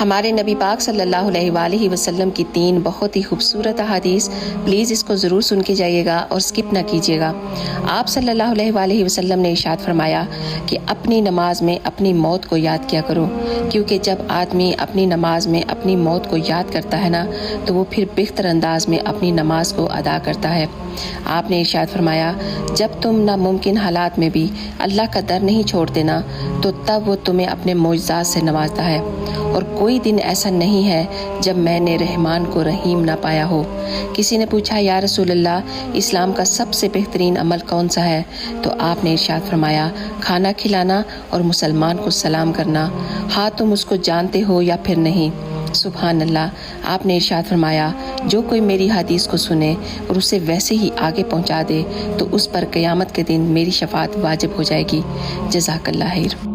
ہمارے نبی پاک صلی اللہ علیہ وآلہ وسلم کی 3 بہت ہی خوبصورت احادیث، پلیز اس کو ضرور سن کے جائیے گا اور سکپ نہ کیجیے گا۔ آپ صلی اللہ علیہ وآلہ وسلم نے ارشاد فرمایا کہ اپنی نماز میں اپنی موت کو یاد کیا کرو، کیونکہ جب آدمی اپنی نماز میں اپنی موت کو یاد کرتا ہے نا تو وہ پھر بہتر انداز میں اپنی نماز کو ادا کرتا ہے۔ آپ نے ارشاد فرمایا جب تم ناممکن حالات میں بھی اللہ کا در نہیں چھوڑتے نا تو تب وہ تمہیں اپنے معجزات سے نوازتا ہے، اور کوئی دن ایسا نہیں ہے جب میں نے رحمان کو رحیم نہ پایا ہو۔ کسی نے پوچھا یا رسول اللہ اسلام کا سب سے بہترین عمل کون سا ہے؟ تو آپ نے ارشاد فرمایا کھانا کھلانا اور مسلمان کو سلام کرنا، ہاں تم اس کو جانتے ہو یا پھر نہیں۔ سبحان اللہ۔ آپ نے ارشاد فرمایا جو کوئی میری حدیث کو سنے اور اسے ویسے ہی آگے پہنچا دے تو اس پر قیامت کے دن میری شفاعت واجب ہو جائے گی۔ جزاک اللہ خیر۔